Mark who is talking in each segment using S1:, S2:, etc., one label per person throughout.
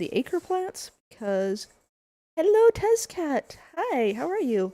S1: the acre plants because hello Tezcat. Hi, how are you?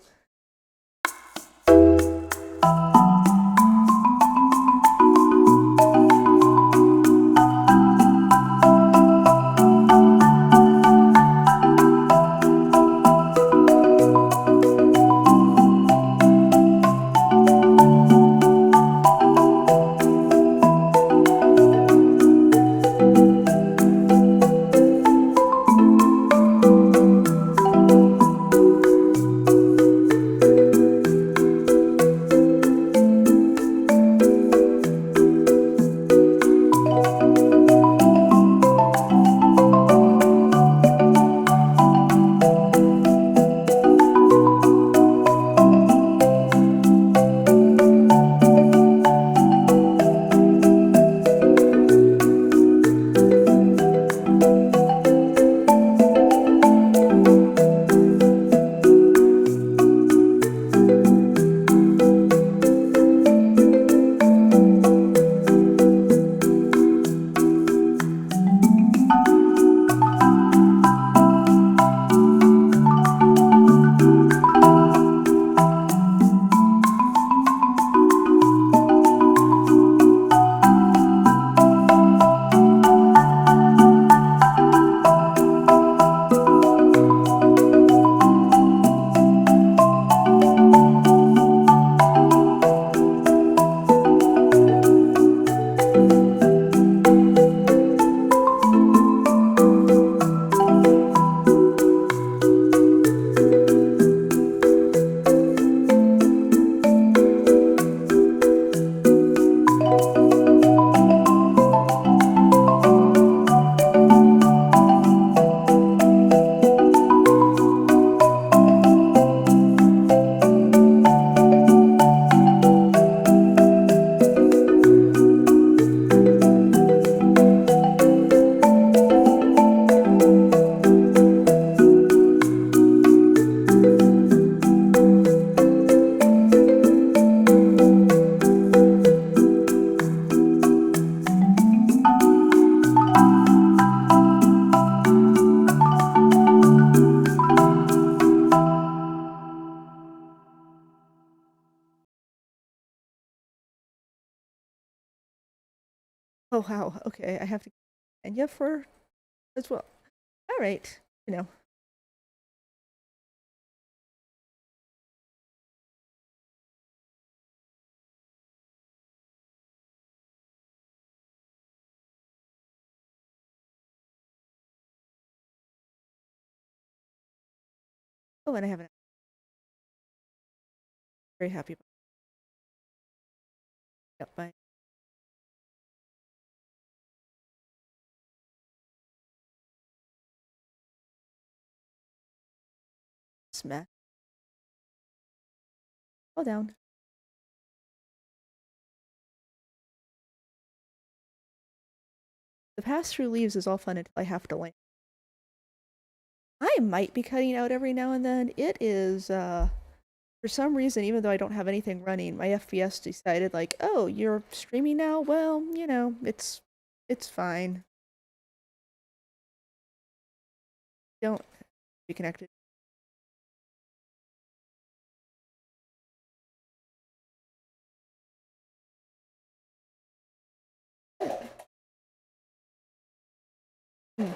S1: Oh wow, okay, I have to and yeah for as well. Alright, you know. Oh, and I have an very happy about yep, my smash. Fall down. The pass through leaves is all fun until I have to land. I might be cutting out every now and then. It is for some reason, even though I don't have anything running, my FPS decided like, oh, you're streaming now? Well, you know, it's fine. Don't be connected. Hmm.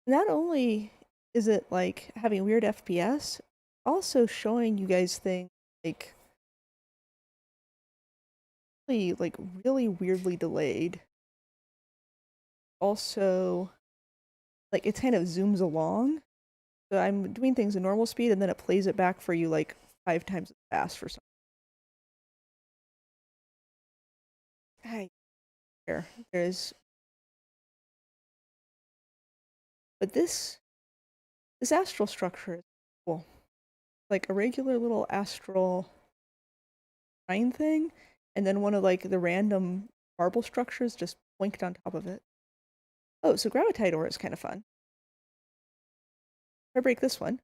S1: Not only is it like having weird FPS, also showing you guys things like really weirdly delayed. Also, like it kind of zooms along. So I'm doing things in normal speed and then it plays it back for you like 5 times as fast for some. I here. There's but this astral structure is cool. Like a regular little astral shrine thing, and then one of like the random marble structures just blinked on top of it. Oh, so Gravitite ore is kind of fun. If I break this one,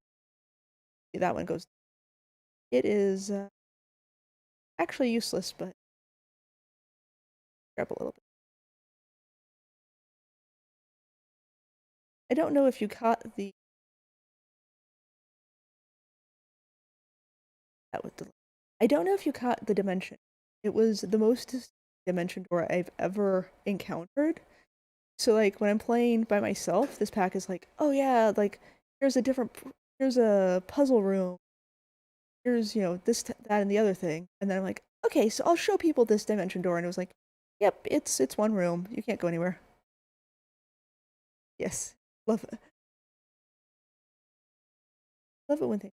S1: see that one goes. It is actually useless, but grab a little bit. I don't know if you caught the that with the. I don't know if you caught the dimension. It was the most dimension door I've ever encountered. So like when I'm playing by myself, this pack is like, oh yeah, like here's a different, here's a puzzle room, here's this, that, and the other thing, and then I'm like, okay, so I'll show people this dimension door, and it was like, yep, it's one room, you can't go anywhere. Yes, love it, love it when things.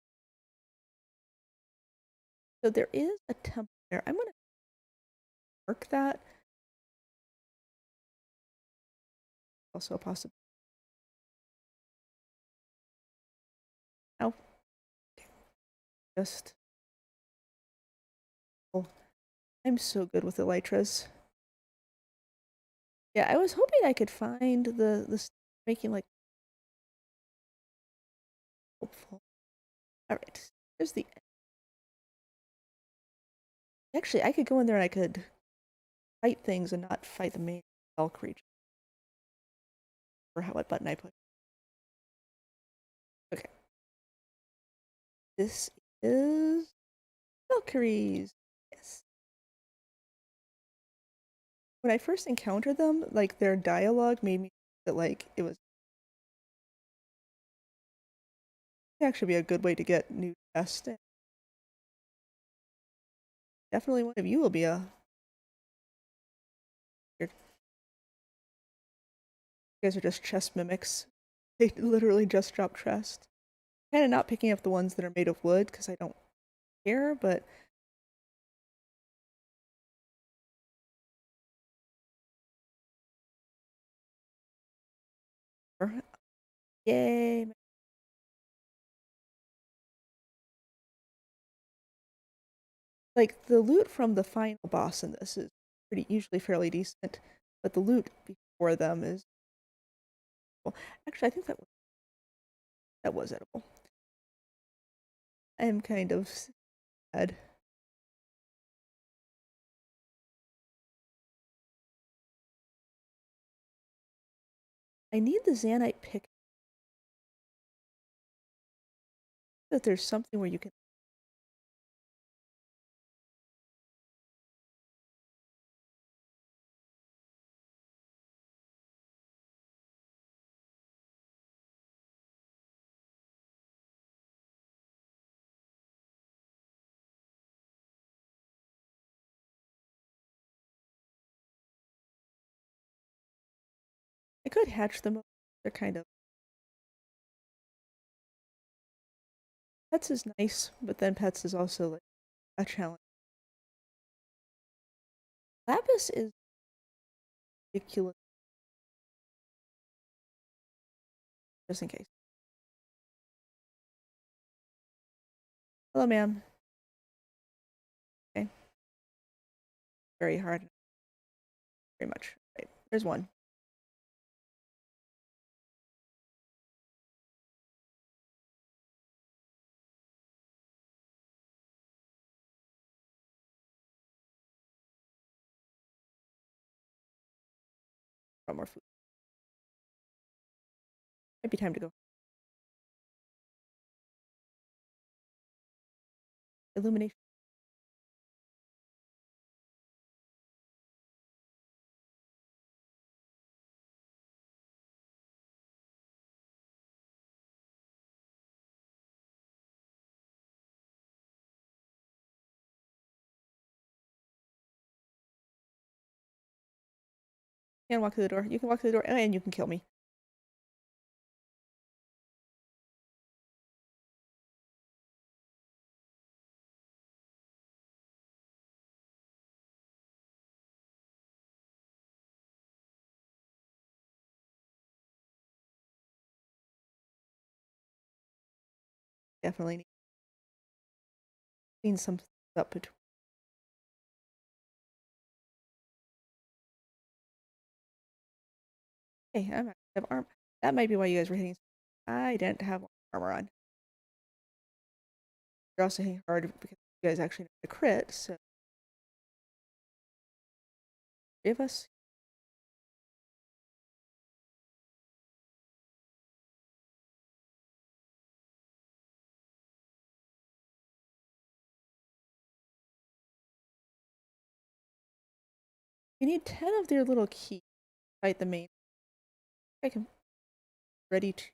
S1: So there is a temple there. I'm gonna mark that. Also a possible. Now, just oh, I'm so good with elytras. Yeah, I was hoping I could find the making like hopeful. All right, here's the. Actually, I could go in there and I could fight things and not fight the main spell creature. Or what button I put. Okay. This is Valkyries. Yes. When I first encountered them, like their dialogue made me that like it was actually be a good way to get new chests. Definitely one of you will be a. You guys are just chest mimics. They literally just drop chests. Kind of not picking up the ones that are made of wood because I don't care, but yay! Like the loot from the final boss in this is usually fairly decent, but the loot before them is well. Actually, I think that was edible. I am kind of sad. I need the Zanite pick. That there's something where you can. I could hatch them. They're kind of. Pets is nice, but then pets is also like a challenge. Lapis is ridiculous, just in case. Hello, ma'am. Okay. Very hard. Very much. Right. There's one. Got more food. Might be time to go. Illumination. You can walk through the door. You can walk through the door, and you can kill me. Definitely need to clean some up between. Hey, I might have armor. That might be why you guys were hitting. I didn't have armor on. You're also hitting hard because you guys actually know the crit, so three of us. You need 10 of their little keys to fight the main. I can ready to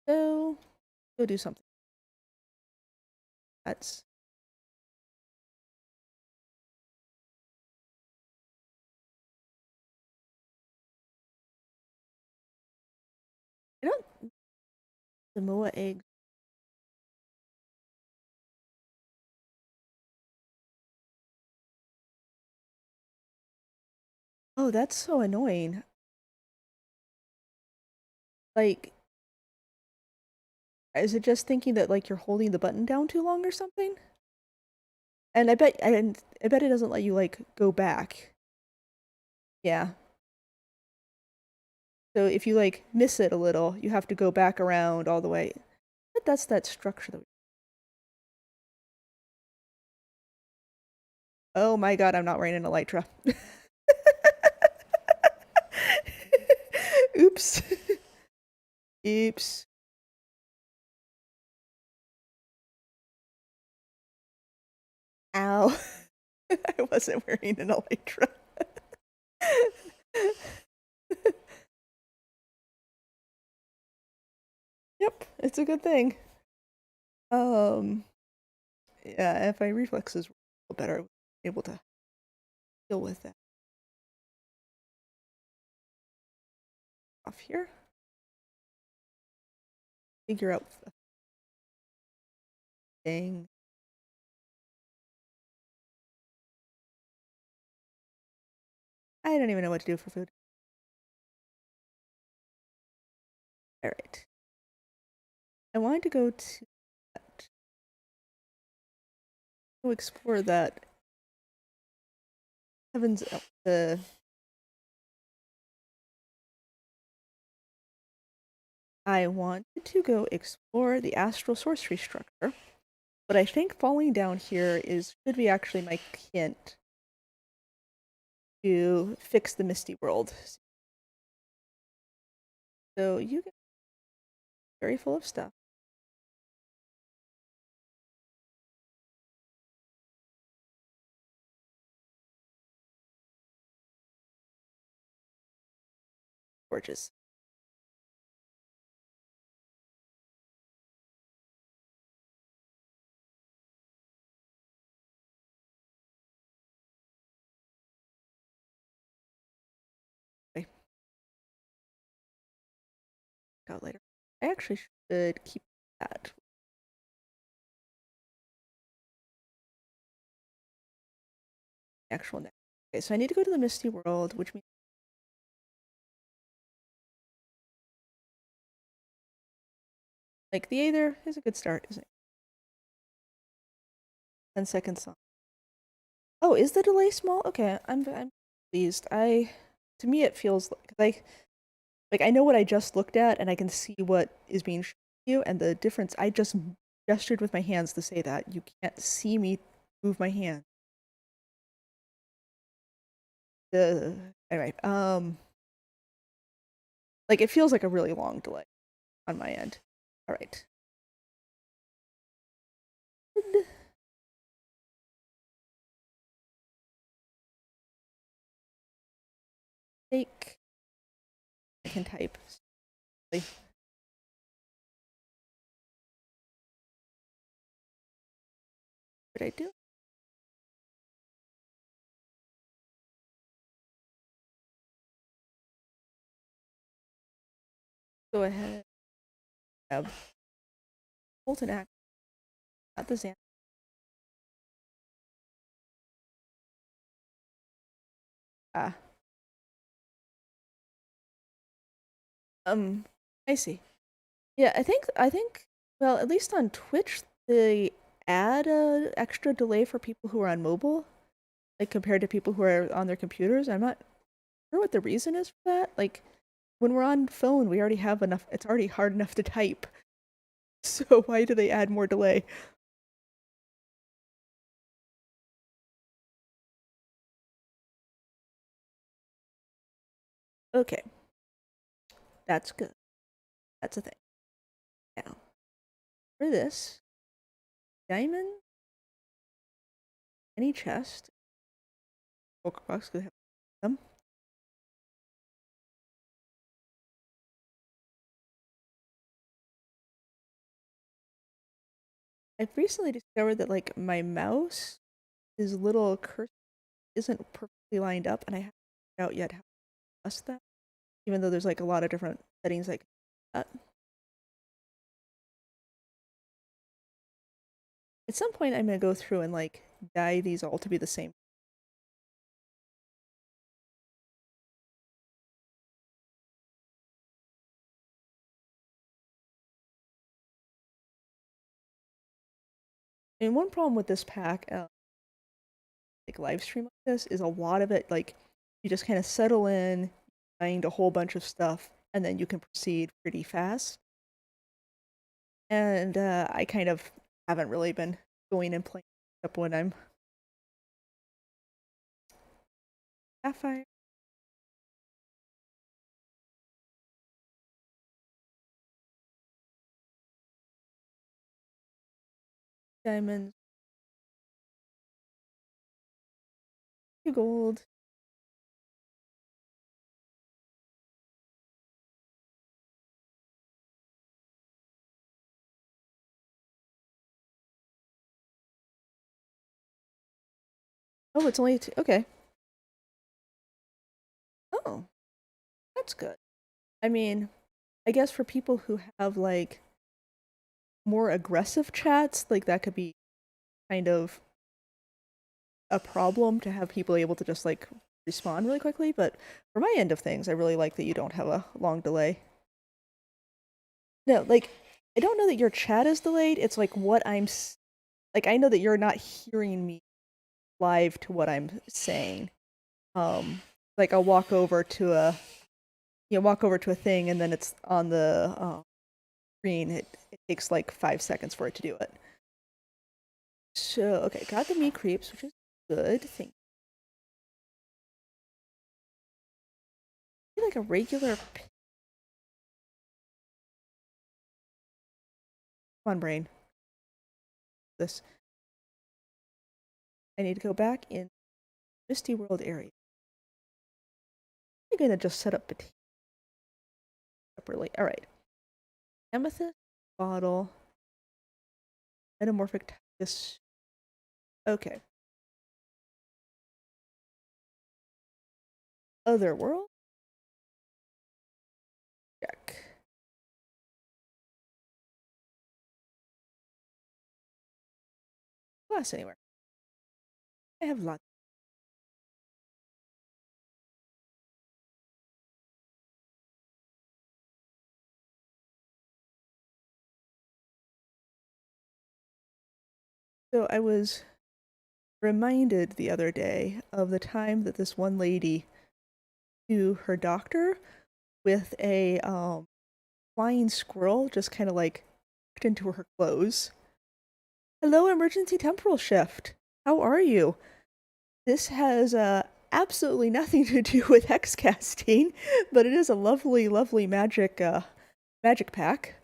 S1: go do something. That's I don't the Moa egg. Oh, that's so annoying. Like, is it just thinking that like you're holding the button down too long or something? And I bet it doesn't let you like go back. Yeah. So if you like miss it a little, you have to go back around all the way. But that's that structure that we... Oh my god, I'm not wearing an elytra. Oops. Oops. Ow. I wasn't wearing an elytra. Yep, it's a good thing. Um, yeah, if my reflexes were better, I was able to deal with that. Off here. Figure out the thing. I don't even know what to do for food. Alright. I wanted to go to that. Go explore that. Heavens, I wanted to go explore the astral sorcery structure, but I think falling down here should be actually my hint to fix the Misty World. So you get very full of stuff. Gorgeous. Okay. Out later. I actually should keep that. Actual next. Okay, so I need to go to the Misty World, which means like the Aether is a good start, isn't it? 10 seconds on. Oh, is the delay small? Okay, I'm pleased. To me it feels like I know what I just looked at and I can see what is being shown to you and the difference. I just gestured with my hands to say that. You can't see me move my hand. Anyway, like it feels like a really long delay on my end. All right. Take. I can type. What did I do? Go ahead. Have Molten Act. Not the Xan. Ah. I see. Yeah, I think well, at least on Twitch they add a extra delay for people who are on mobile, like compared to people who are on their computers. I'm not sure what the reason is for that. Like when we're on phone, we already have enough. It's already hard enough to type. So why do they add more delay? Okay, that's good. That's a thing. Now, for this, diamond, any chest, bulk box could have them. I've recently discovered that like my mouse, his little cursor isn't perfectly lined up, and I haven't figured out yet how to adjust that. Even though there's like a lot of different settings like that. At some point, I'm gonna go through and like dye these all to be the same. And one problem with this pack, like live stream like this, is a lot of it like you just kind of settle in, find a whole bunch of stuff, and then you can proceed pretty fast. And I kind of haven't really been going and playing up when I'm sapphire. Diamonds, gold. Oh, it's only two. Okay. Oh, that's good. I mean, I guess for people who have like more aggressive chats, like that could be kind of a problem to have people able to just like respond really quickly. But for my end of things, I really like that you don't have a long delay. No, like I don't know that your chat is delayed. It's like what like I know that you're not hearing me live to what I'm saying. Like I'll walk over to a thing and then it's on the screen. It takes like 5 seconds for it to do it. So okay, got the meat creeps, which is good. Thank you. Like a regular. Come on, brain. This. I need to go back in Misty World area. I'm gonna just set up potato separately. All right. Amethyst bottle. Metamorphic this. Okay. Other world. Check. Glass anywhere. I have lots. So I was reminded the other day of the time that this one lady to her doctor with a flying squirrel just kind of like into her clothes. Hello, emergency temporal shift. How are you? This has absolutely nothing to do with hex casting, but it is a lovely, lovely magic pack.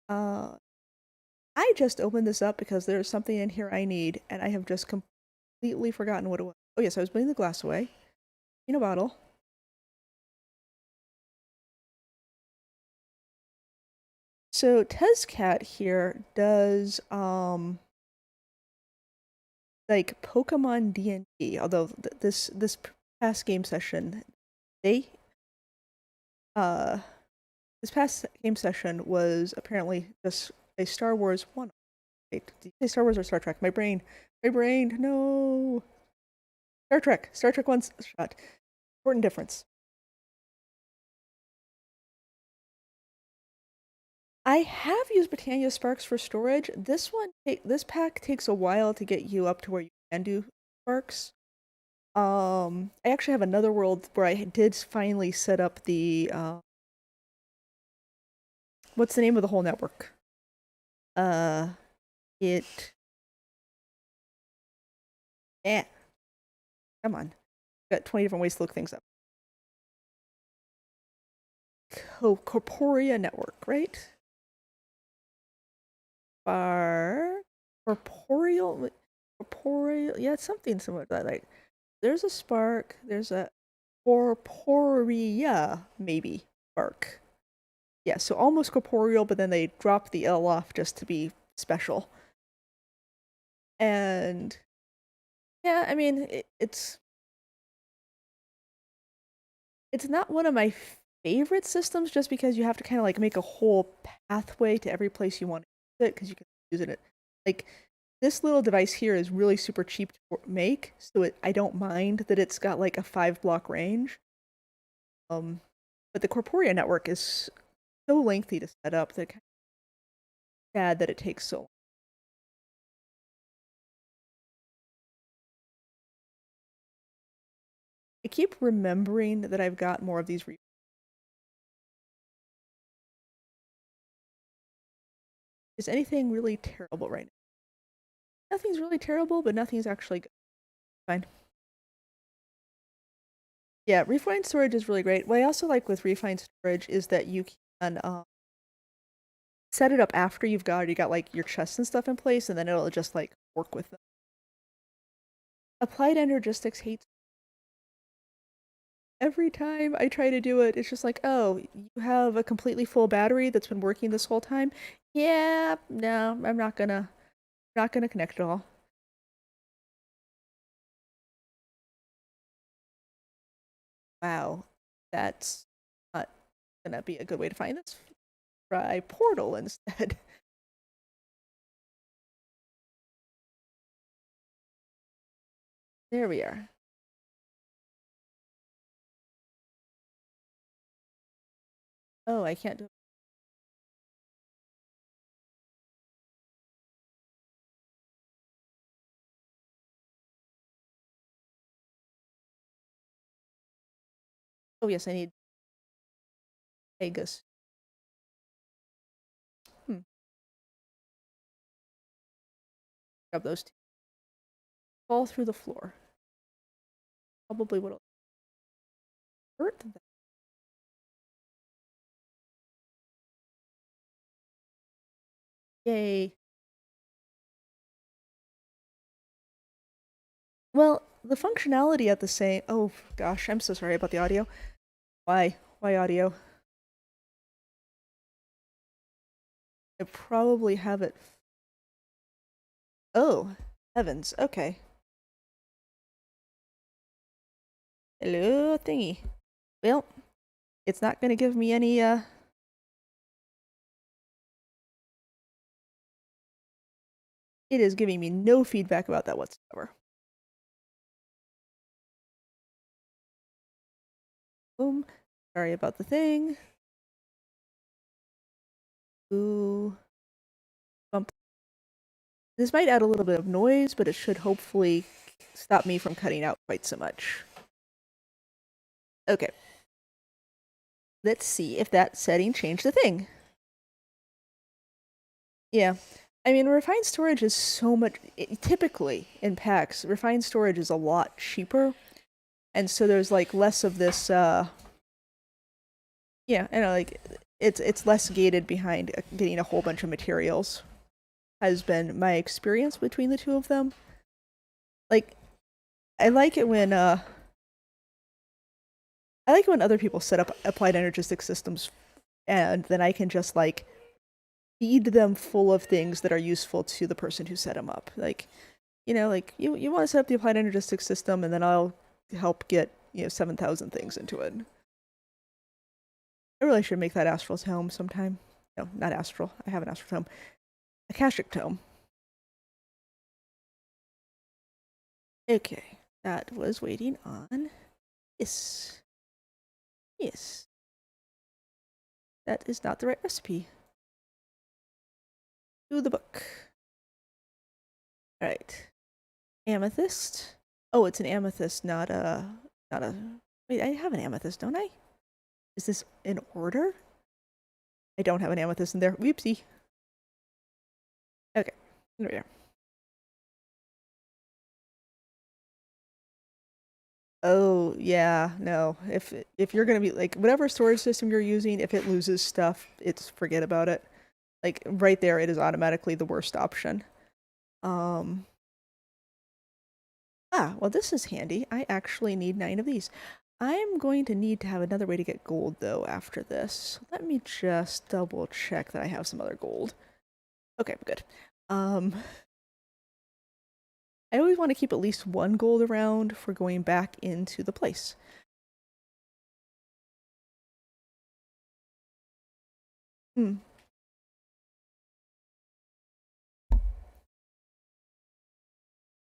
S1: Uh, I just opened this up because there's something in here I need, and I have just completely forgotten what it was. Oh yes, I was putting the glass away in a bottle. So Tezcat here does like Pokemon D&D, although this past game session they uh this past game session was apparently just a Star Wars one. Wait, did you say Star Wars or Star Trek? My brain, no. Star Trek one shot. Important difference. I have used Britannia Sparks for storage. This pack takes a while to get you up to where you can do Sparks. I actually have another world where I did finally set up the what's the name of the whole network? Uh, it. Eh, come on. Got 20 different ways to look things up. Corporea network, right? Corporeal, yeah, it's something similar to that. Like, there's a spark, there's a corporea, maybe, spark. Yeah, so almost corporeal, but then they drop the L off just to be special. And yeah, I mean, it's not one of my favorite systems just because you have to kind of like make a whole pathway to every place you want to use it because you can use it. Like this little device here is really super cheap to make, so I don't mind that it's got like a 5 block range. But the Corporea network is so lengthy to set up that it's kind of sad that it takes so long. I keep remembering that I've got more of these. Is anything really terrible right now? Nothing's really terrible, but nothing's actually good. Fine. Yeah, refined storage is really great. What I also like with refined storage is that you can set it up after you've already got like your chests and stuff in place, and then it'll just like work with them. Applied energistics hates every time I try to do it. It's just like, oh, you have a completely full battery that's been working this whole time. Yeah, no, I'm not gonna connect at all. Wow, that's not gonna be a good way to find this. Try portal instead. There we are. Oh, I can't do it. Oh yes, I need Vegas. Hmm. Grab those two. Fall through the floor. Probably what'll hurt them. Yay. Well, the functionality at the same. Oh gosh, I'm so sorry about the audio. Why? Why audio? I probably have it. Oh, heavens. Okay. Hello, thingy. Well, it's not gonna give me any, it is giving me no feedback about that whatsoever. Boom. Sorry about the thing. Ooh. Bump. This might add a little bit of noise, but it should hopefully stop me from cutting out quite so much. Okay. Let's see if that setting changed the thing. Yeah. I mean, refined storage is so much. Typically in packs, refined storage is a lot cheaper. And so there's like less of this, yeah, I know, like it's less gated behind getting a whole bunch of materials, has been my experience between the two of them. Like, I like it when, I like it when other people set up applied energistic systems and then I can just like feed them full of things that are useful to the person who set them up. Like, like you want to set up the applied energistic system, and then I'll help get 7,000 things into it. I really should make that Astral's Tome sometime. No, not Astral. I have an Astral Tome. Akashic Tome. Okay, that was waiting on. Yes. Yes. That is not the right recipe. Do the book. Alright. Amethyst. Oh, it's an amethyst, not a. Wait, I have an amethyst, don't I? Is this in order? I don't have an amethyst in there. Whoopsie. Okay, there we are. Oh yeah, no. If you're gonna be like whatever storage system you're using, if it loses stuff, it's forget about it. Like right there, it is automatically the worst option. Um. Well, this is handy. I actually need 9 of these. I'm going to need to have another way to get gold though after this. Let me just double check that I have some other gold. Okay, good. Um. I always want to keep at least 1 gold around for going back into the place. Hmm.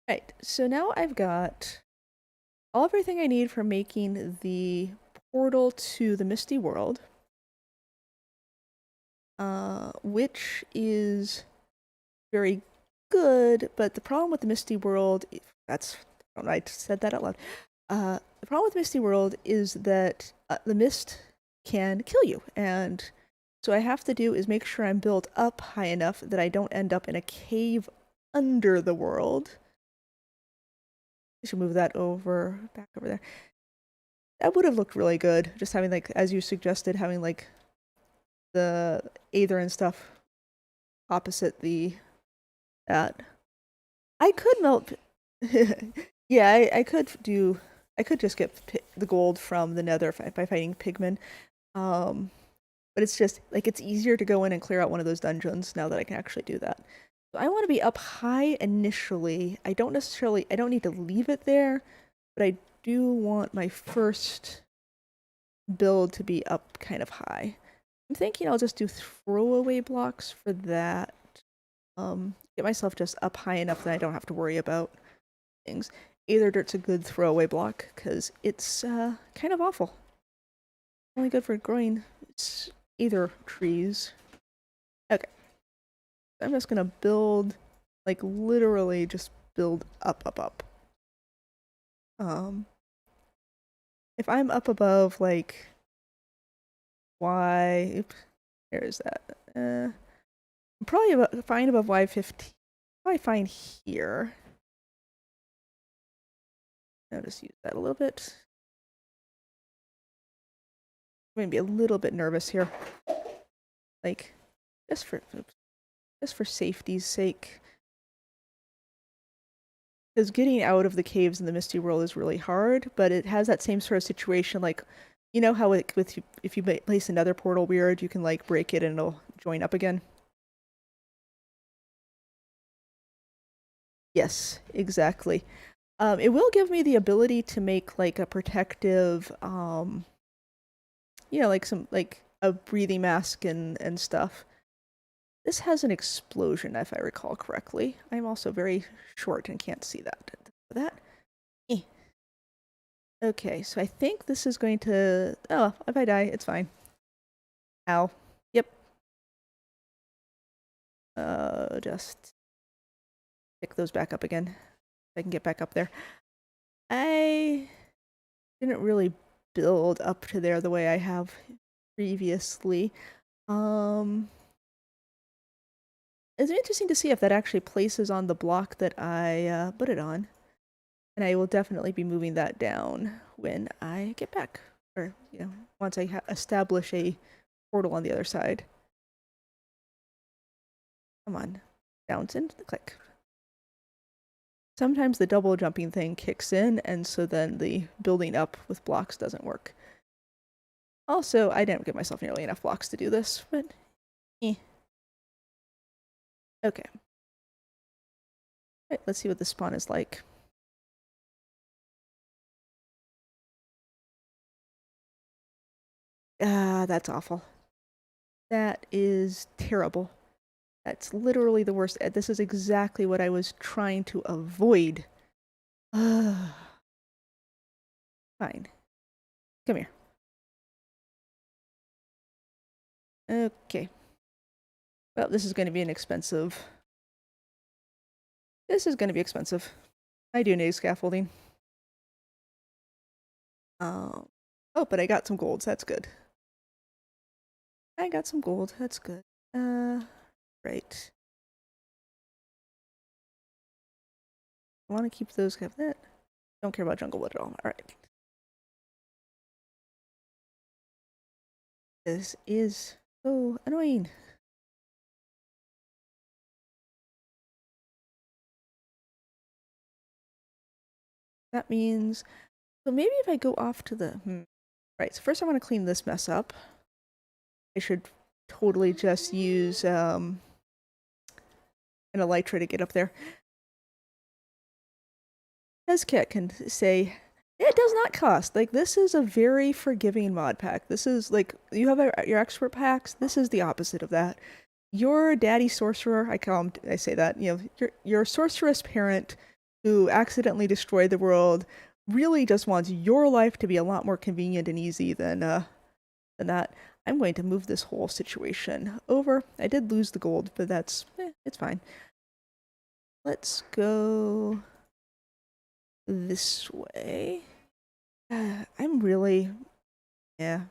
S1: Right, so now I've got everything I need for making the portal to the Misty World, which is very good, but the problem with the Misty World, I said that out loud. The problem with Misty World is that the mist can kill you, and so I have to do is make sure I'm built up high enough that I don't end up in a cave under the world. I should move that back over there. That would have looked really good, just having like, as you suggested, having like the Aether and stuff opposite that. I could melt. Yeah, I could just get the gold from the Nether by fighting pigmen. Um, but it's just like it's easier to go in and clear out one of those dungeons now that I can actually do that. So I want to be up high initially. I don't need to leave it there, but I do want my first build to be up kind of high. I'm thinking I'll just do throwaway blocks for that. Get myself just up high enough that I don't have to worry about things. Aether dirt's a good throwaway block because it's kind of awful. Only good for growing Aether trees. Okay. I'm just gonna build, like literally just build up. If I'm up above like oops, where is that? Probably fine above Y15. Probably fine here. I'll just use that a little bit. I'm gonna be a little bit nervous here. Like, just for safety's sake. Because getting out of the caves in the Misty World is really hard, but it has that same sort of situation, like, you know how if you place another portal weird, you can like break it and it'll join up again? Yes, exactly. It will give me the ability to make like a protective, like like a breathing mask and stuff. This has an explosion, if I recall correctly. I'm also very short and can't see that. Eh. Okay, so I think this is going to... Oh, if I die, it's fine. Ow. Yep. Just pick those back up again. If I can get back up there. I didn't really build up to there the way I have previously. It's interesting to see if that actually places on the block that I put it on. And I will definitely be moving that down when I get back. Or, once I establish a portal on the other side. Come on. Bounce into the click. Sometimes the double jumping thing kicks in, and so then the building up with blocks doesn't work. Also, I didn't give myself nearly enough blocks to do this, but eh. Okay. Right, let's see what the spawn is like. That's awful. That is terrible. That's literally the worst. This is exactly what I was trying to avoid. Fine. Come here. Okay. Well, this is going to be expensive. This is going to be expensive. I do need scaffolding. Oh, but I got some golds. That's good. I got some gold. That's good. Right. I want to keep those cabinet. Don't care about jungle wood at all. All right. This is so annoying. That means, so maybe if I go off to the, right, so first I want to clean this mess up. I should totally just use an elytra to get up there. Hezcat can say, it does not cost. Like, this is a very forgiving mod pack. This is, like, you have your expert packs. This is the opposite of that. Your daddy sorcerer, I say that, you know, your sorceress parent who accidentally destroyed the world really just wants your life to be a lot more convenient and easy than that. I'm going to move this whole situation over. I did lose the gold, but that's, it's fine. Let's go this way. I'm really, yeah.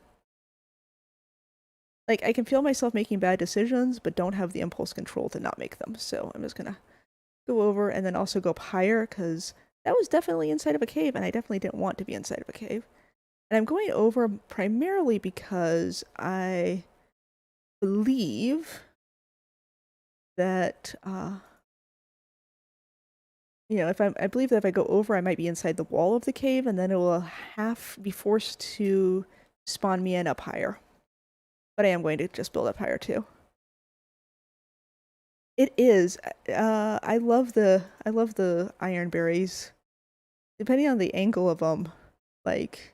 S1: Like, I can feel myself making bad decisions, but don't have the impulse control to not make them. So I'm just gonna go over and then also go up higher, because that was definitely inside of a cave, and I definitely didn't want to be inside of a cave. And I'm going over primarily because I believe that, you know, I believe that if I go over, I might be inside the wall of the cave, and then it will be forced to spawn me in up higher. But I am going to just build up higher too. It is. I love the iron berries. Depending on the angle of them, like,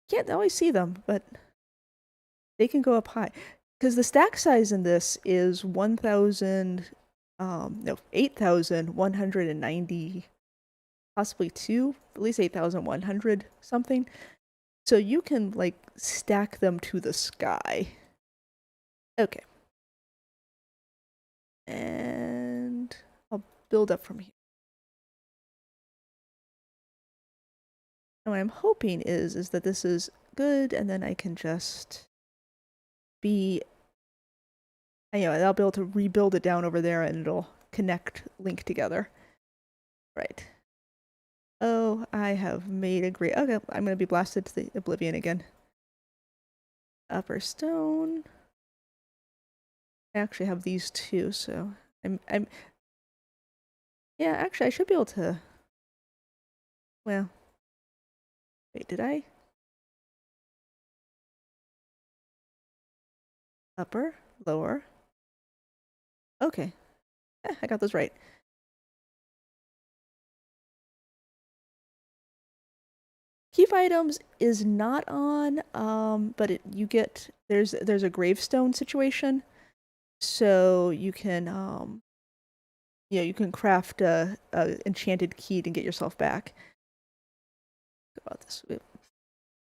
S1: can't always see them, but they can go up high. Because the stack size in this is 8,190, possibly two, at least 8,100 something. So you can, like, stack them to the sky. Okay. And I'll build up from here. And what I'm hoping is that this is good, and then I can just be, you know, I'll be able to rebuild it down over there, and it'll link together. Right. Oh, I have made a great, okay, I'm gonna be blasted to the oblivion again. Upper stone. I actually have these two, so yeah, actually I should be able to, well, wait, did I? Upper, lower. Okay. I got those right. Keep items is not on, but there's a gravestone situation, so you can you can craft a enchanted key to get yourself back. About this,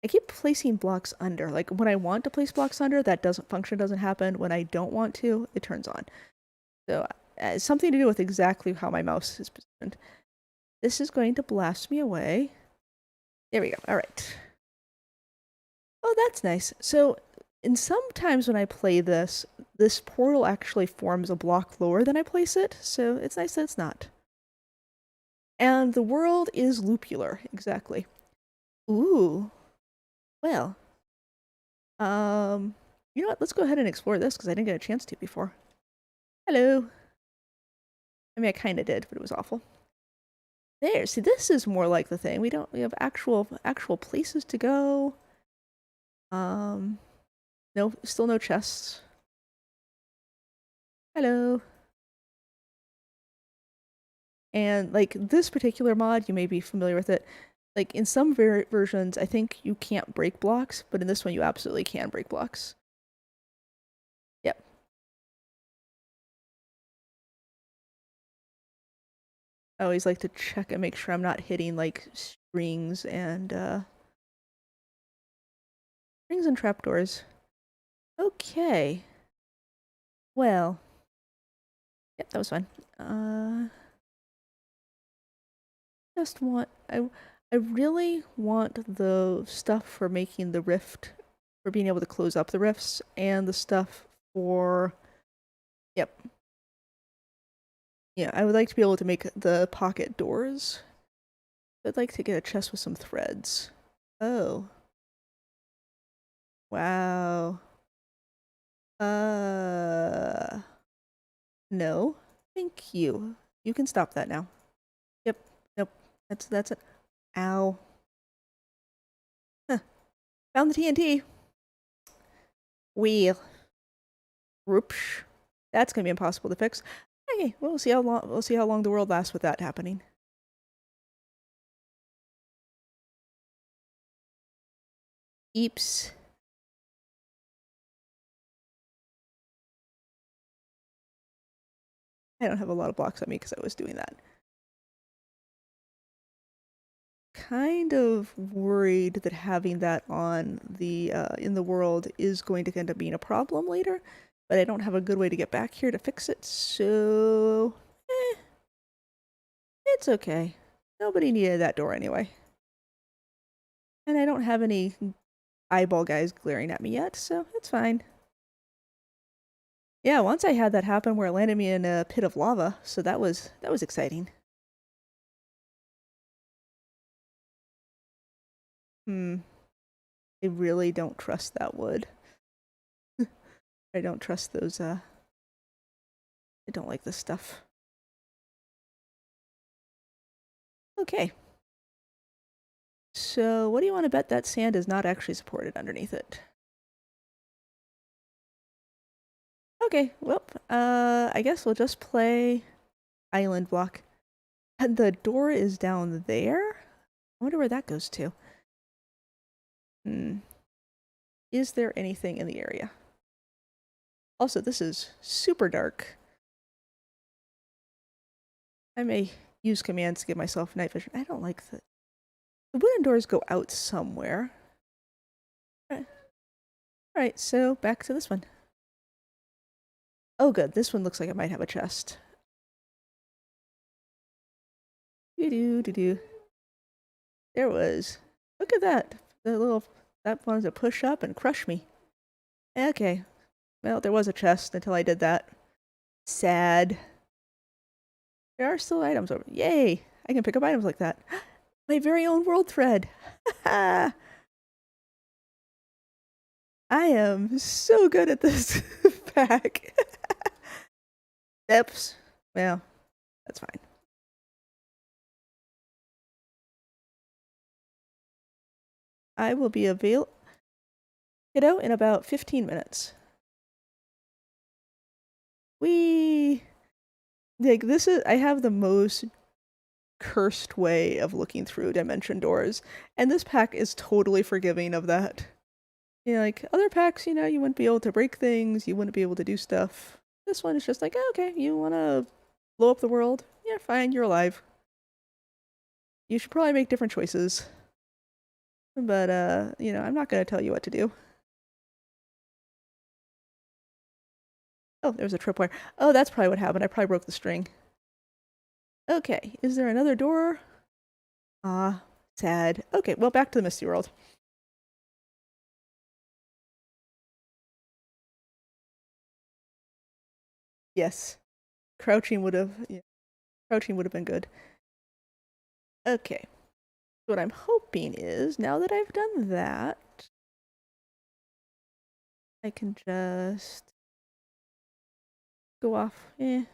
S1: I keep placing blocks under. Like, when I want to place blocks under, that doesn't happen. When I don't want to, it turns on. So it's something to do with exactly how my mouse is positioned. This is going to blast me away. There we go. All right. Oh, that's nice. So, sometimes when I play this portal actually forms a block lower than I place it, so it's nice that it's not. And the world is loopular, exactly. Ooh. Well. You know what? Let's go ahead and explore this, because I didn't get a chance to before. Hello. I mean, I kind of did, but it was awful. There, see, this is more like the thing. We have actual places to go. No, still no chests. Hello. And, like, this particular mod, you may be familiar with it. Like, in some versions, I think you can't break blocks, but in this one, you absolutely can break blocks. Yep. I always like to check and make sure I'm not hitting, like, strings and trapdoors. Okay. Well. Yep, that was fun. Just want... I really want the stuff for making the rift, for being able to close up the rifts, and the stuff for, yep. Yeah, I would like to be able to make the pocket doors. I'd like to get a chest with some threads. Oh. Wow. No. Thank you. You can stop that now. Yep. Nope. That's it. Ow. Huh. Found the TNT. Wheel. Whoopsh. That's gonna be impossible to fix. Okay, we'll see how long the world lasts with that happening. Eeps. I don't have a lot of blocks on me because I was doing that. Kind of worried that having that on the in the world is going to end up being a problem later, but I don't have a good way to get back here to fix it, so it's okay. Nobody needed that door anyway. And I don't have any eyeball guys glaring at me yet, so it's fine. Yeah, once I had that happen where it landed me in a pit of lava, so that was exciting. I really don't trust that wood. I don't trust those, I don't like this stuff. Okay. So what do you want to bet that sand is not actually supported underneath it? Okay, well, I guess we'll just play island block. And the door is down there? I wonder where that goes to. Is there anything in the area? Also, this is super dark. I may use commands to give myself night vision. I don't like the wooden doors go out somewhere. Alright, so back to this one. Oh good, this one looks like it might have a chest. Doo-doo-doo-doo. There was. Look at that. That wanted to push up and crush me. Okay. Well, there was a chest until I did that. Sad. There are still items over. Yay! I can pick up items like that. My very own world thread. I am so good at this pack. Oops. Well, that's fine. I will be available, kiddo, in about 15 minutes. Like, this is, I have the most cursed way of looking through dimension doors, and this pack is totally forgiving of that. You know, like, other packs, you know, you wouldn't be able to break things, you wouldn't be able to do stuff. This one is just like, oh, okay, you wanna blow up the world? Yeah, fine, you're alive. You should probably make different choices. But, you know, I'm not gonna tell you what to do. Oh, there's a tripwire. Oh, that's probably what happened. I probably broke the string. Okay, is there another door? Ah, sad. Okay, well, back to the Misty World. Yes. Crouching would have, yeah, crouching would have been good. Okay. What I'm hoping is, now that I've done that, I can just go off, go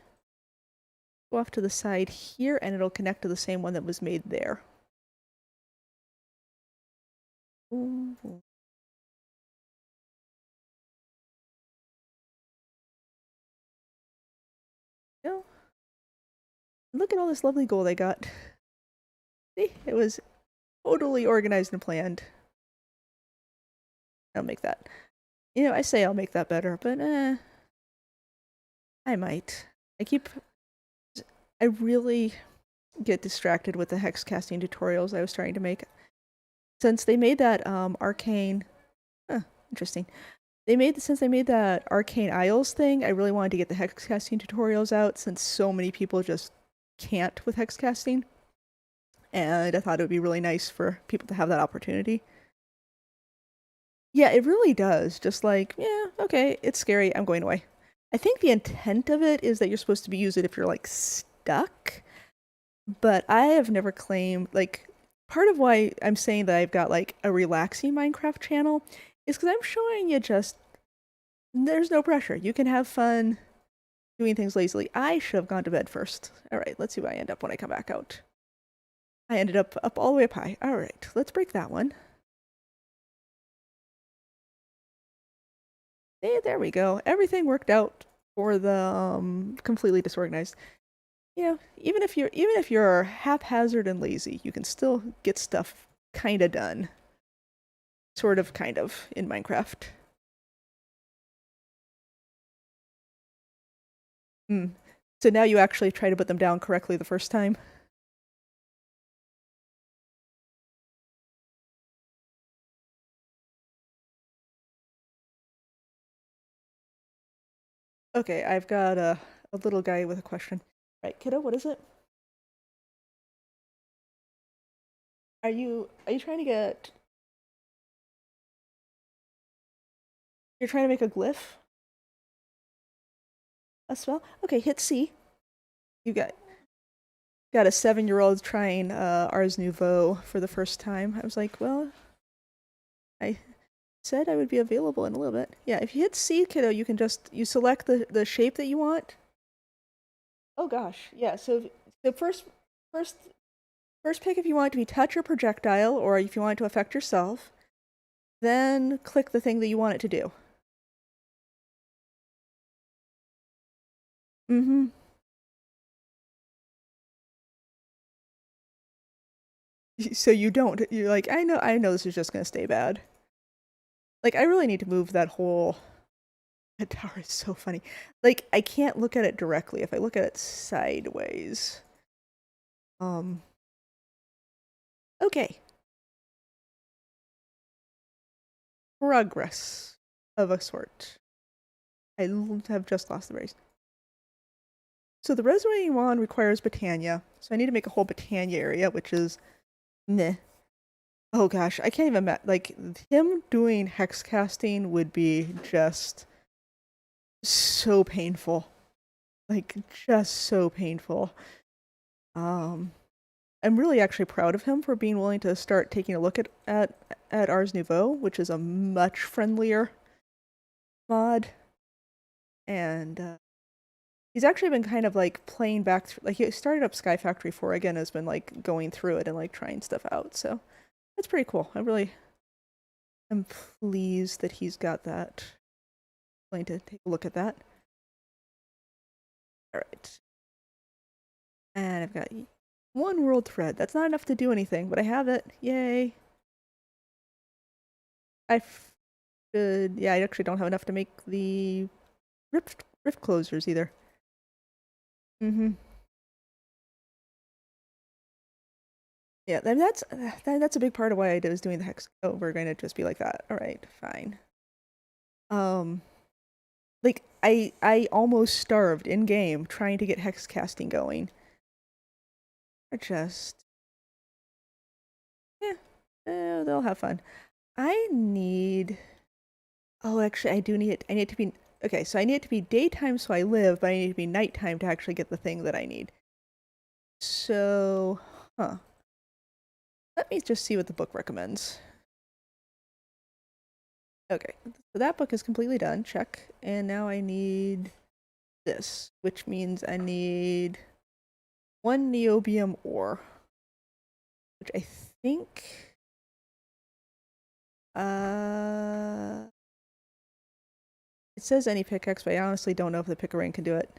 S1: off to the side here, and it'll connect to the same one that was made there. Ooh. No. Look at all this lovely gold I got. See, it was totally organized and planned. I'll make that. You know, I say I'll make that better, but I might. I really get distracted with the hex casting tutorials I was trying to make. Since they made that arcane, interesting. Since they made that arcane isles thing, I really wanted to get the hex casting tutorials out since so many people just can't with hex casting. and I thought it would be really nice for people to have that opportunity. Yeah, it really does. Just like, yeah, okay, it's scary. I'm going away. I think the intent of it is that you're supposed to use it if you're like stuck, but I have never claimed like part of why I'm saying that I've got like a relaxing Minecraft channel is because I'm showing you just there's no pressure. You can have fun doing things lazily. I should have gone to bed first. All right, let's see where I end up when I come back out. I ended up all the way up high. All right, let's break that one. Hey, there we go. Everything worked out for the completely disorganized. You know, even if you're haphazard and lazy, you can still get stuff kind of done. Sort of, kind of, in Minecraft. Hmm. So now you actually try to put them down correctly the first time. Okay, I've got a little guy with a question. Right, kiddo, what is it? Are you trying to get you're trying to make a glyph? A spell? Okay, hit C. You got a 7-year-old trying Ars Nouveau for the first time. I was like, well, I said I would be available in a little bit. Yeah, if you hit C, kiddo, you can just you select the shape that you want. Oh gosh, yeah. So first first pick if you want it to be touch or projectile, or if you want it to affect yourself. Then click the thing that you want it to do. Mm-hmm. So you don't. You're like, I know this is just gonna stay bad. Like, I really need to move that whole. That tower is so funny. Like, I can't look at it directly. If I look at it sideways. Um. Okay. Progress of a sort. I have just lost the race. So the resonating wand requires Botania. So I need to make a whole Botania area, which is meh. Oh gosh, I can't even like him doing hex casting would be just so painful. Like just so painful. Um I'm really actually proud of him for being willing to start taking a look at Ars Nouveau, which is a much friendlier mod. And he's actually been kind of like playing back through, like he started up Sky Factory 4 again, has been like going through it and like trying stuff out. So that's pretty cool. I really am pleased that he's got that. Going to take a look at that. All right. And I've got one world thread. That's not enough to do anything, but I have it. Yay. I should, yeah, I actually don't have enough to make the rift closers either. Mm-hmm. Yeah, and that's a big part of why I was doing the hex. Oh, we're going to just be like that. All right, fine. Um, like I almost starved in game trying to get hex casting going. Or just yeah, they'll have fun. I need. Oh, actually, I do need it. I need it to be okay. So I need it to be daytime so I live, but I need it to be nighttime to actually get the thing that I need. So, huh? Let me just see what the book recommends. Okay, so that book is completely done. Check. And now I need this, which means I need one niobium ore, which I think uh it says any pickaxe, but I honestly don't know if the pickering can do it.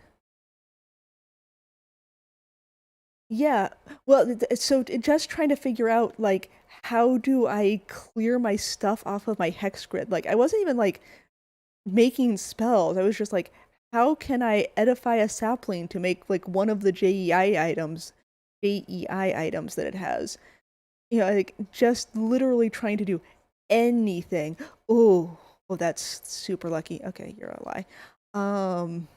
S1: Yeah, well, so just trying to figure out like how do I clear my stuff off of my hex grid? Like I wasn't even like making spells. I was just like, how can I edify a sapling to make like one of the JEI items that it has? You know, like just literally trying to do anything. Oh, oh, that's super lucky. Okay, you're a lie. Um,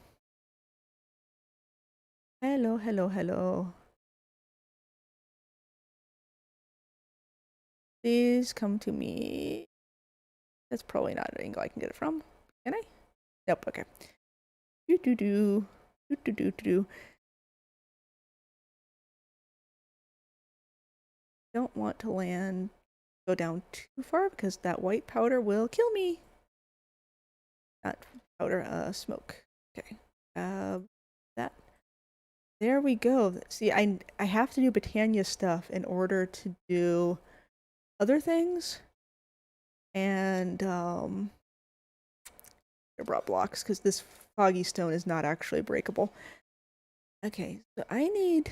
S1: hello, hello, hello. Please come to me. That's probably not an angle I can get it from. Can I? Nope, okay. Do do do. Do do do do. Don't want to go down too far because that white powder will kill me. Not powder, smoke. Okay. That. There we go. See, I have to do Britannia stuff in order to do other things. And, I brought blocks because this foggy stone is not actually breakable. Okay, so I need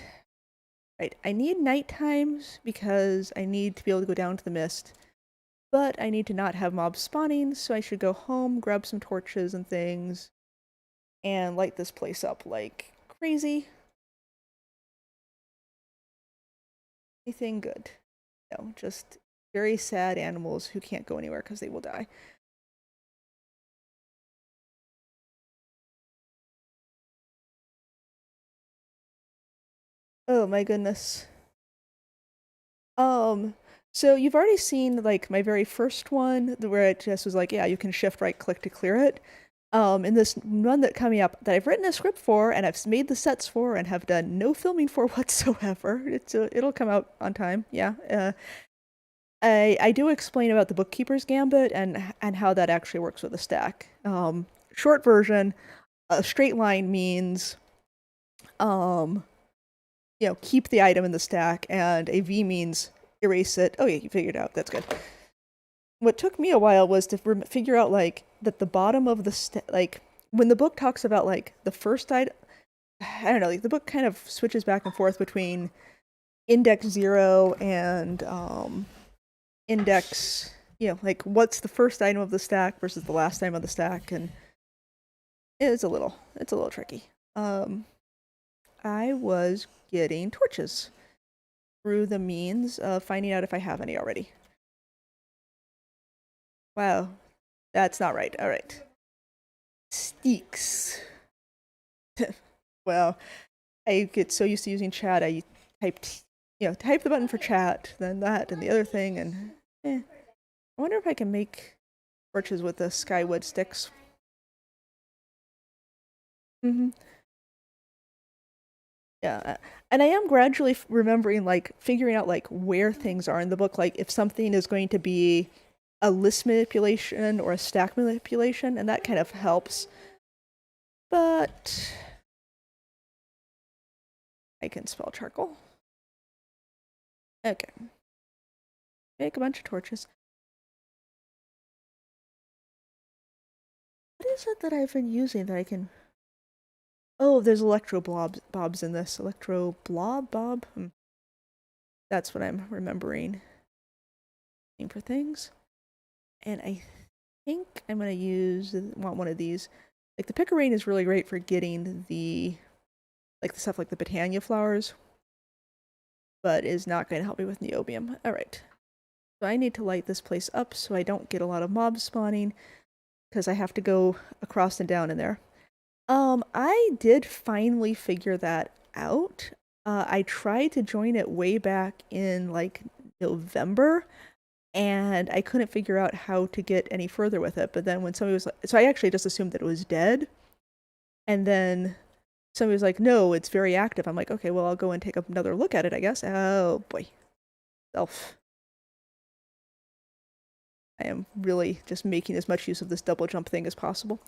S1: night times because I need to be able to go down to the mist. But I need to not have mobs spawning, so I should go home, grab some torches and things, and light this place up like crazy. Anything good? No, just very sad animals who can't go anywhere because they will die. Oh my goodness. So you've already seen like my very first one where it just was like, yeah, you can shift right click to clear it. In this one that coming up that I've written a script for and I've made the sets for and have done no filming for whatsoever. It'll come out on time. Yeah. I do explain about the bookkeeper's gambit and how that actually works with a stack. Short version, a straight line means keep the item in the stack, and a V means erase it. Oh yeah, you figured it out. That's good. What took me a while was to figure out like that the bottom of the like when the book talks about like the first item, I don't know, like the book kind of switches back and forth between index 0 and index, like what's the first item of the stack versus the last item of the stack, and it's a little tricky. I was getting torches through the means of finding out if I have any already. Wow, that's not right. All right. Steaks. Well, I get so used to using chat, I type the button for chat, then that, and the other thing, and I wonder if I can make torches with the skywood sticks. Yeah, and I am gradually remembering, like, figuring out, like, where things are in the book, like, if something is going to be a list manipulation or a stack manipulation, and that kind of helps. But I can spell charcoal. Okay. Make a bunch of torches. What is it that I've been using that I can... Oh, there's electro bobs in this. Electro bob? That's what I'm remembering. For things. And I think I'm going to want one of these. Like, the picarine is really great for getting the stuff like the Britannia flowers, but is not going to help me with niobium. Alright. So I need to light this place up so I don't get a lot of mobs spawning, because I have to go across and down in there. I did finally figure that out. I tried to join it way back in, like, November, and I couldn't figure out how to get any further with it. But then when somebody was like, so I actually just assumed that it was dead. And then somebody was like, no, it's very active. I'm like, okay, well, I'll go and take another look at it, I guess. Oh, boy. Self. I am really just making as much use of this double jump thing as possible.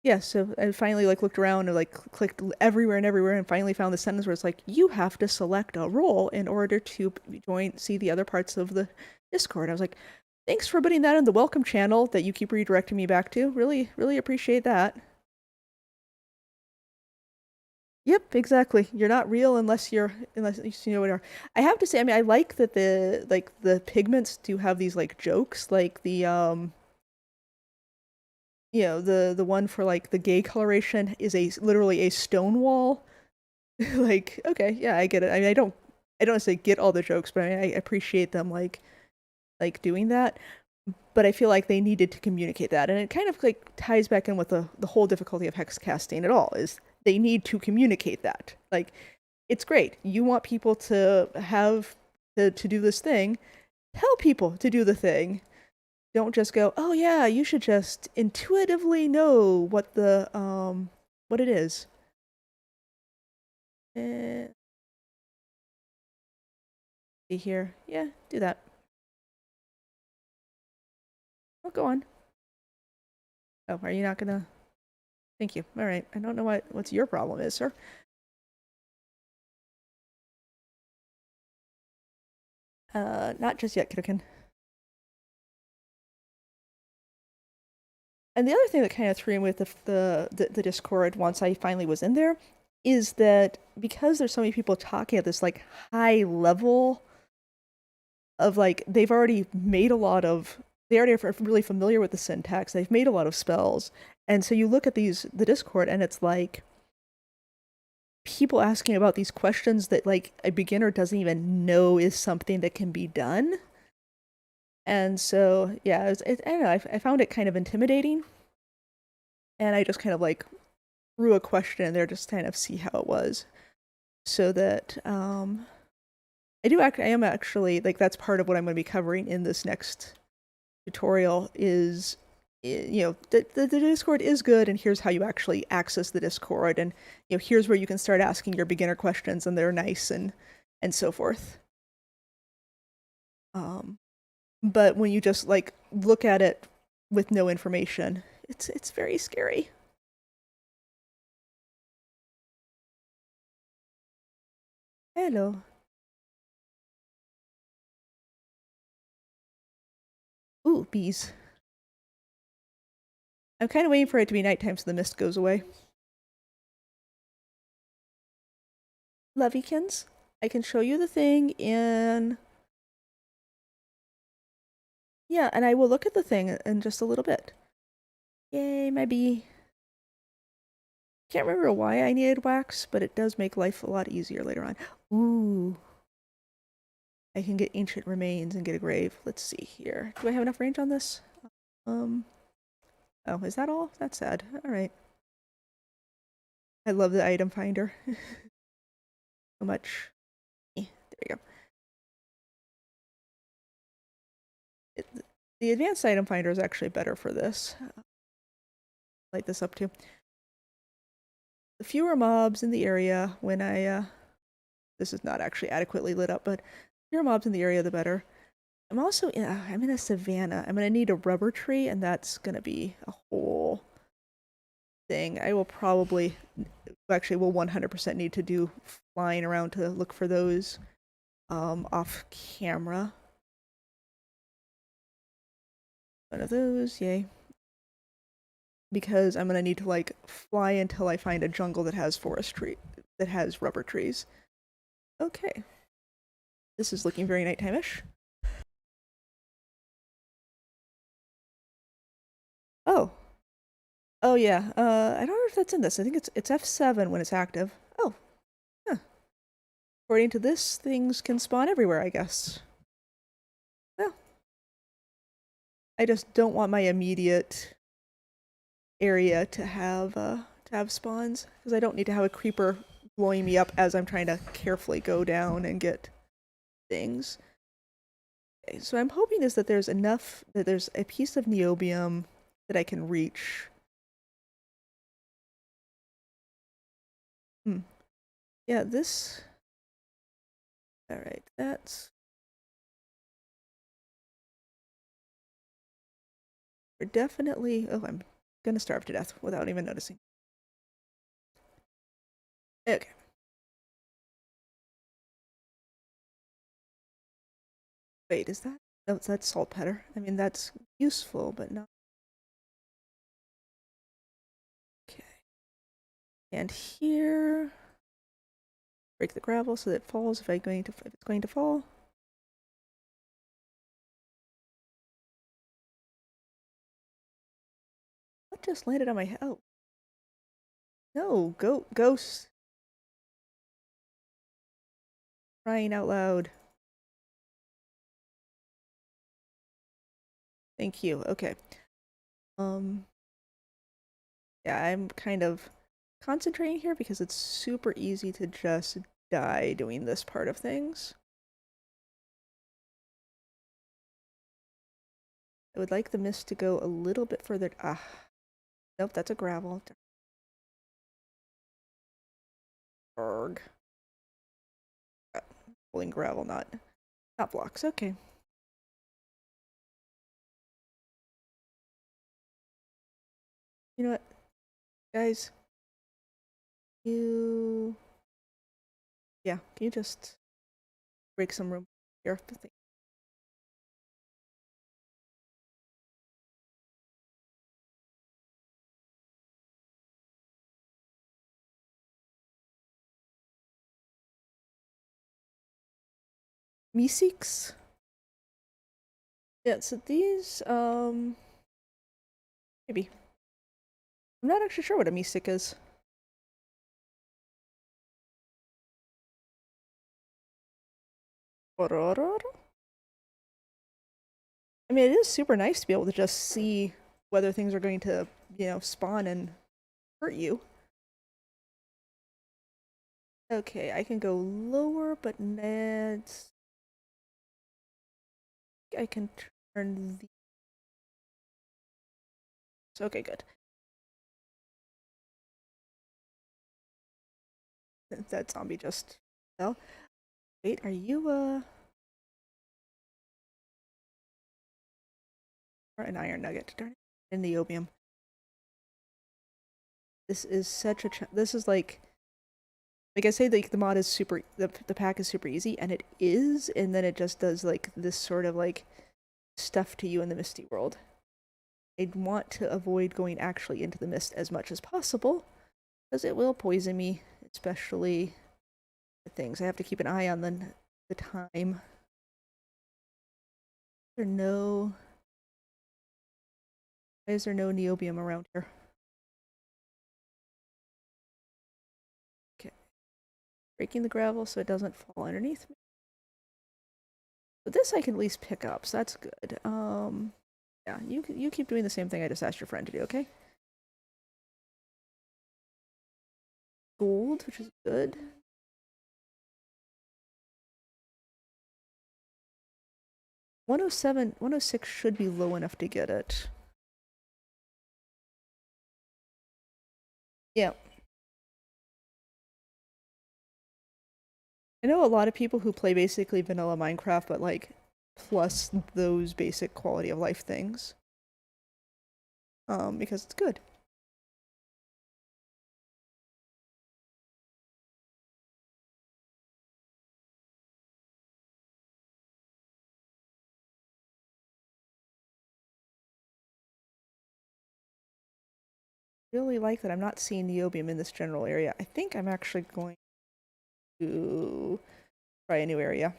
S1: Yeah, so I finally, like, looked around and, like, clicked everywhere and finally found the sentence where it's like, you have to select a role in order to see the other parts of the Discord. I was like, thanks for putting that in the welcome channel that you keep redirecting me back to. Really, really appreciate that. Yep, exactly. You're not real unless you know what you are. I have to say, I mean, I like that the pigments do have these, like, jokes, like the the one for, like, the gay coloration is literally a stone wall. Like, okay, yeah, I get it. I mean, I don't necessarily get all the jokes, but I appreciate them, like doing that. But I feel like they needed to communicate that, and it kind of, like, ties back in with the whole difficulty of hex casting at all, is they need to communicate that. Like, it's great. You want people to have to do this thing, tell people to do the thing. Don't just go, oh yeah, you should just intuitively know what it is. See here. Yeah, do that. Oh, go on. Oh, are you not gonna? Thank you. All right. I don't know what's your problem is, sir. Not just yet, Kidderkin. And the other thing that kind of threw me with the Discord once I finally was in there is that because there's so many people talking at this like high level of like they've already made a lot of they already are really familiar with the syntax. They've made a lot of spells, and so you look at the Discord and it's like people asking about these questions that like a beginner doesn't even know is something that can be done. And so yeah, I don't know. I found it kind of intimidating, and I just kind of like threw a question in there just to kind of see how it was, so that I am actually like that's part of what I'm going to be covering in this next tutorial is the Discord is good, and here's how you actually access the Discord, and here's where you can start asking your beginner questions, and they're nice and so forth. But when you just like look at it with no information, it's very scary. Hello. Ooh, bees. I'm kind of waiting for it to be nighttime so the mist goes away. Lovekins, I can show you the thing in... Yeah, and I will look at the thing in just a little bit. Yay, my bee. Can't remember why I needed wax, but it does make life a lot easier later on. Ooh. I can get ancient remains and get a grave. Let's see here. Do I have enough range on this? Oh, is that all? That's sad. Alright. I love the item finder. So much. There we go. The advanced item finder is actually better for this. Light this up too. The fewer mobs in the area when this is not actually adequately lit up, but fewer mobs in the area, the better. I'm also I'm in a savanna. I'm gonna need a rubber tree, and that's gonna be a whole thing. I will probably, actually, will 100% need to do flying around to look for those off camera. One of those, yay. Because I'm gonna need to like fly until I find a jungle that has that has rubber trees. Okay. This is looking very nighttime-ish. Oh. Oh yeah. I don't know if that's in this. I think it's F7 when it's active. Oh. Huh. According to this, things can spawn everywhere, I guess. Well. I just don't want my immediate area to have spawns, because I don't need to have a creeper blowing me up as I'm trying to carefully go down and get things. Okay, so I'm hoping is that there's a piece of niobium that I can reach. Yeah, this... Alright, that's... We're definitely... Oh, I'm gonna starve to death without even noticing. Okay. Wait, is that... No, that's saltpeter. I mean, that's useful, but not... Okay. And here... Break the gravel so that it falls if it's going to fall. What just landed on my head? Oh. No, ghost. Crying out loud. Thank you. Okay. Yeah, I'm kind of concentrating here because it's super easy to just die doing this part of things. I would like the mist to go a little bit further. Nope, that's a gravel. Arg. Pulling gravel, not blocks. Okay. You know what, guys? Yeah, can you just break some room here? Meeseeks? Yeah, so these, maybe. I'm not actually sure what a meeseek is. I mean, it is super nice to be able to just see whether things are going to, spawn and hurt you. Okay, I can go lower, but Ned's... I can turn the... Okay, good. That zombie just fell. Wait, are you, or an iron nugget? Darn it. And niobium. This is such a... This is like I say, the mod is super... The pack is super easy, and it is, and then it just does, like, this sort of, like, stuff to you in the Misty World. I'd want to avoid going actually into the mist as much as possible, because it will poison me, especially the things. I have to keep an eye on the time. There no... Why is there no niobium around here? Okay. Breaking the gravel so it doesn't fall underneath me. But this I can at least pick up, so that's good. Yeah, you keep doing the same thing I just asked your friend to do, okay? Gold, which is good. 107, 106 should be low enough to get it. Yeah. I know a lot of people who play basically vanilla Minecraft, but like plus those basic quality of life things. Because it's good. Really like that I'm not seeing niobium in this general area. I think I'm actually going to try a new area.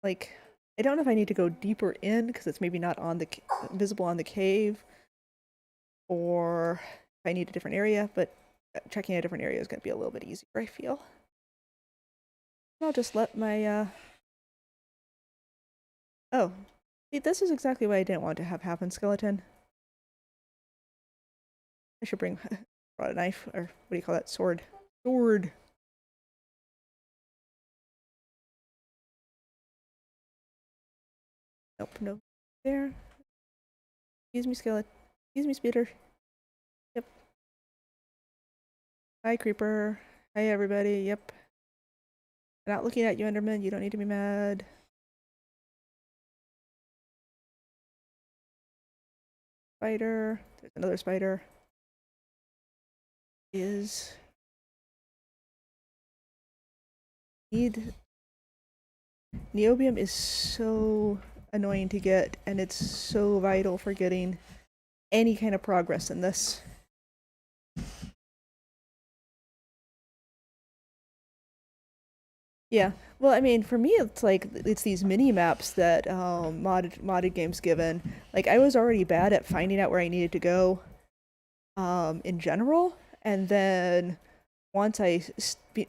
S1: Like, I don't know if I need to go deeper in because it's maybe not on the visible on the cave, or if I need a different area, but checking a different area is going to be a little bit easier, I feel. I'll just let my oh, see, this is exactly what I didn't want to have happen, skeleton. I should bring brought a knife, or what do you call that? Sword. Sword. Nope, no. There. Excuse me, skeleton. Excuse me, speeder. Yep. Hi, creeper. Hi, everybody. Yep. I'm not looking at you, Enderman. You don't need to be mad. Spider. There's another spider. Is need niobium is so annoying to get, and it's so vital for getting any kind of progress in this. Yeah. Well, I mean, for me, it's like it's these mini maps that modded games given. Like I was already bad at finding out where I needed to go, in general, and then once I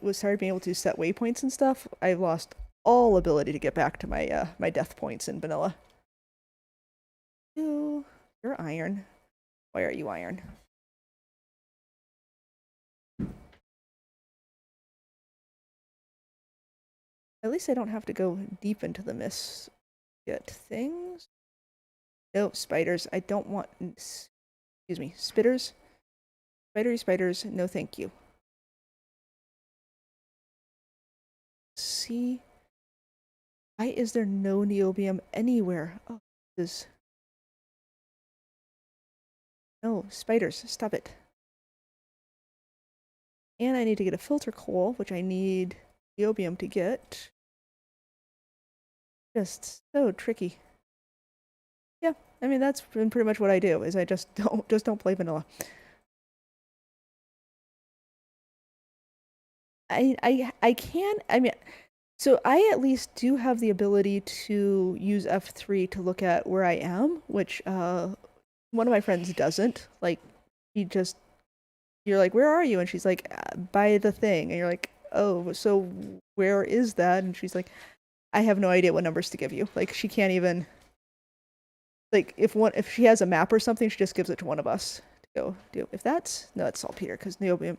S1: was started being able to set waypoints and stuff, I lost all ability to get back to my my death points in vanilla. You're iron. Why are you iron? At least I don't have to go deep into the mist get things. Nope, spiders. I don't want, excuse me, spitters. Spidery spiders, no thank you. See? Why is there no niobium anywhere? Oh, this is... No, spiders, stop it. And I need to get a filter coal, which I need niobium to get. Just so tricky. Yeah, I mean that's pretty much what I do. Is I just don't play vanilla. I can. I mean, so I at least do have the ability to use F3 to look at where I am, which one of my friends doesn't. Like, he just, you're like, where are you? And she's like, by the thing. And you're like, oh, so where is that? And she's like, I have no idea what numbers to give you. Like, she can't even, like, if she has a map or something, she just gives it to one of us to go do. If that's, no, it's saltpeter, because niobium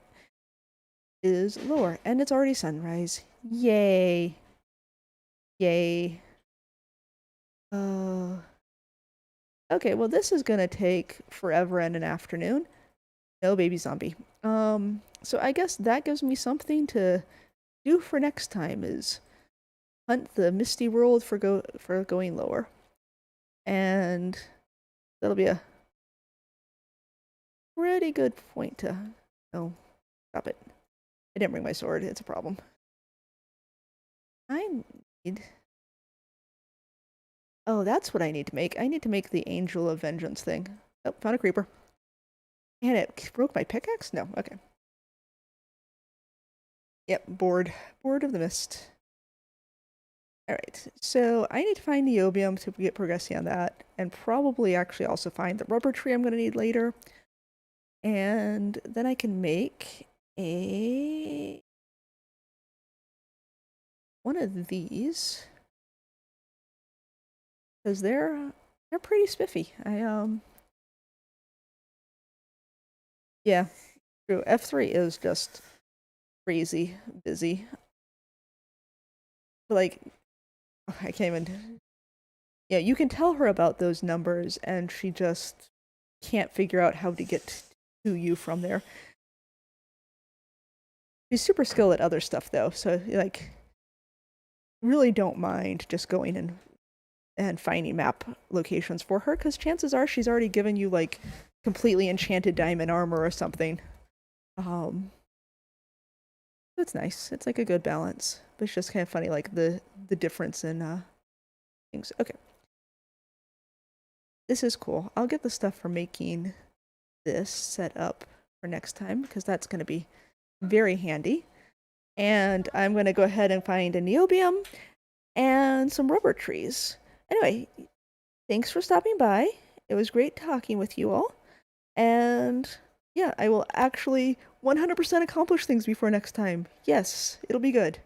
S1: is lower. And it's already sunrise. Yay. Yay. Okay, well this is gonna take forever and an afternoon. No baby zombie. So I guess that gives me something to do for next time, is hunt the Misty World for going lower. And that'll be a pretty good point to... Oh, stop it. I didn't bring my sword, it's a problem. I need... Oh, that's what I need to make. I need to make the Angel of Vengeance thing. Oh, found a creeper. And it broke my pickaxe? No, okay. Yep, bored. Bored of the mist. Alright, so I need to find niobium to get progressing on that, and probably actually also find the rubber tree I'm going to need later. And then I can make one of these, because they're pretty spiffy. Yeah, true. F3 is just crazy busy. Like, I can't even... Yeah, you can tell her about those numbers, and she just can't figure out how to get to you from there. She's super skilled at other stuff, though, so, like, really don't mind just going and finding map locations for her, because chances are she's already given you, like, completely enchanted diamond armor or something. It's nice. It's like a good balance. But it's just kind of funny, like, the difference in things. Okay. This is cool. I'll get the stuff for making this set up for next time, because that's going to be very handy. And I'm going to go ahead and find a niobium and some rubber trees. Anyway, thanks for stopping by. It was great talking with you all. And yeah, I will actually 100% accomplish things before next time. Yes, it'll be good.